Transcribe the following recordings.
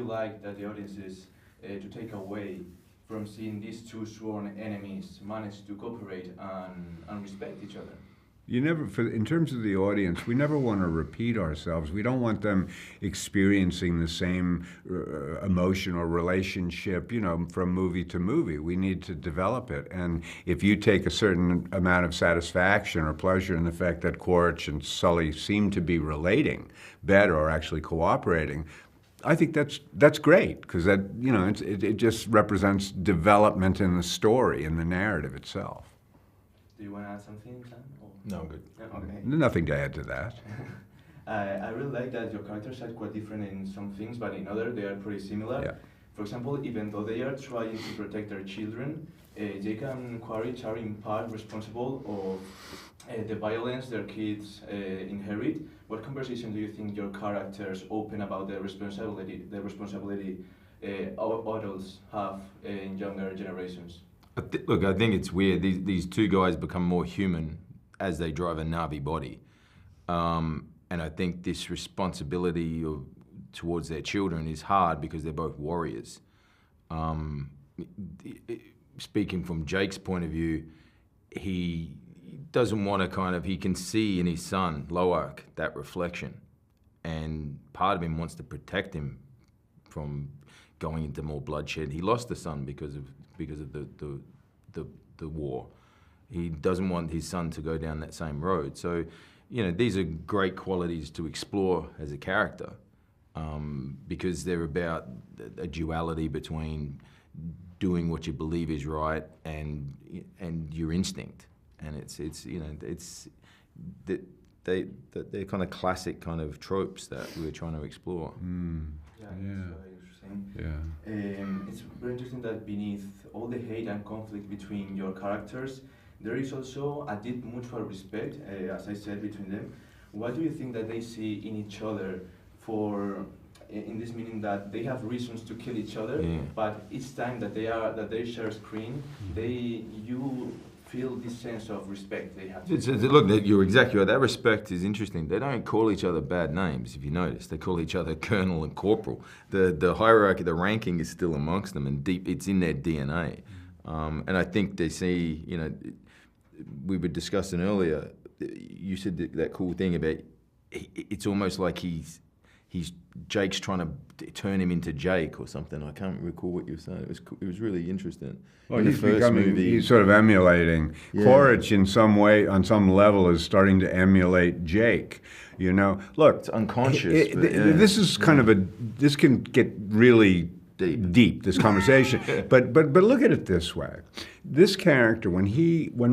you like that the audiences to take away from seeing these two sworn enemies manage to cooperate and respect each other? You never, in terms of the audience, we never want to repeat ourselves. We don't want them experiencing the same emotion or relationship, you know, from movie to movie. We need to develop it. And if you take a certain amount of satisfaction or pleasure in the fact that Quaritch and Sully seem to be relating better or actually cooperating, I think that's great, because that, you know, it just represents development in the story, in the narrative itself. Do you want to add something, Sam? No, I'm good. Okay. Nothing to add to that. I really like that your characters are quite different in some things, but in others they are pretty similar. Yeah. For example, even though they are trying to protect their children, Jake and Quaritch are in part responsible of the violence their kids inherit. What conversation do you think your characters open about the responsibility adults have in younger generations? Look, I think it's weird. These two guys become more human as they drive a Na'vi body. And I think this responsibility towards their children is hard because they're both warriors. Speaking from Jake's point of view, he doesn't want to he can see in his son, Loak, that reflection. And part of him wants to protect him from going into more bloodshed. He lost a son because of the war. He doesn't want his son to go down that same road. So, you know, these are great qualities to explore as a character, because they're about a duality between doing what you believe is right and your instinct. And it's you know, they're kind of classic kind of tropes that we're trying to explore. Yeah. It's very interesting that beneath all the hate and conflict between your characters, there is also a deep mutual respect, as I said, between them. What do you think that they see in each other in this meaning that they have reasons to kill each other, but each time that they share screen, you feel this sense of respect they have. Look, you're exactly right. That respect is interesting. They don't call each other bad names, if you notice. They call each other colonel and corporal. The hierarchy, the ranking is still amongst them, and it's in their DNA. And I think they see, you know, we were discussing earlier, you said that cool thing about, it's almost like Jake's trying to turn him into Jake or something. I can't recall what you were saying. It was really interesting. Well, he's sort of emulating. Yeah. Quaritch in some way, on some level, is starting to emulate Jake. You know, look, it's unconscious. This is kind of this can get really deep, this conversation. but look at it this way. This character, when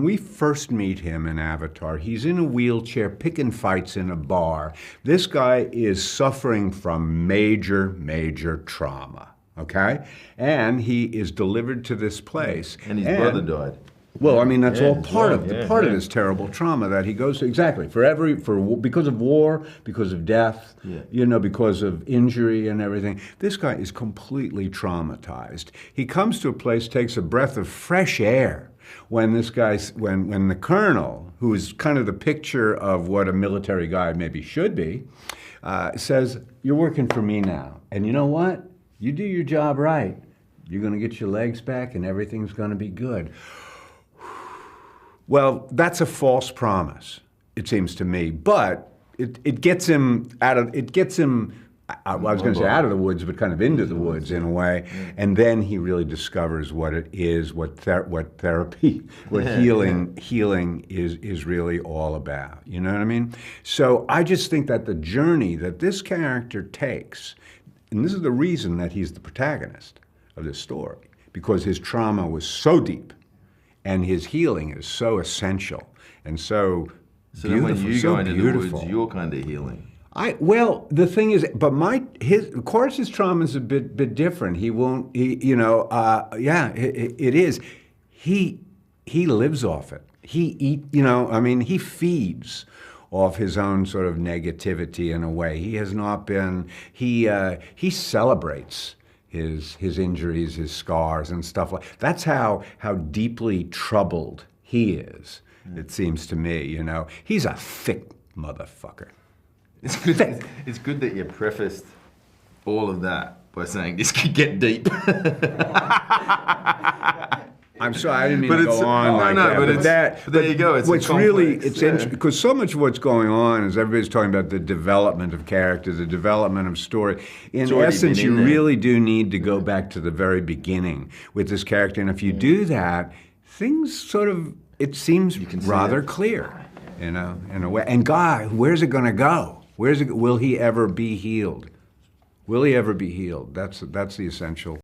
we first meet him in Avatar, he's in a wheelchair picking fights in a bar. This guy is suffering from major trauma, okay? And he is delivered to this place. And his brother died. Well, I mean, that's all part of this terrible trauma that he goes through. Exactly. Because of war, because of death, you know, because of injury and everything. This guy is completely traumatized. He comes to a place, takes a breath of fresh air when when the colonel, who is kind of the picture of what a military guy maybe should be, says, "You're working for me now. And you know what? You do your job right. You're going to get your legs back and everything's going to be good." Well, that's a false promise, it seems to me, but it gets him out of, I was going to say out of the woods, but kind of into the woods in a way, and then he really discovers what it is, what therapy, what healing is really all about, you know what I mean? So I just think that the journey that this character takes, and this is the reason that he's the protagonist of this story, because his trauma was so deep, and his healing is so essential and so beautiful. Then when you go into the woods, you're kind of healing. Well, the thing is, but Quaritch's trauma is a bit different. It is. He lives off it. He feeds off his own sort of negativity in a way. He has not been. He celebrates his injuries, his scars and stuff like that. That's how deeply troubled he is, it seems to me, you know. He's a thick motherfucker. It's good that you prefaced all of that by saying this could get deep. I'm sorry, I didn't mean to go on like that. But there you go. It's what's really interesting, because so much of what's going on is everybody's talking about the development of character, the development of story. In essence, you really do need to go back to the very beginning with this character, and if you do that, things sort of, it seems rather clear, you know, in a way. And God, where's it going to go? Will he ever be healed? Will he ever be healed? That's the essential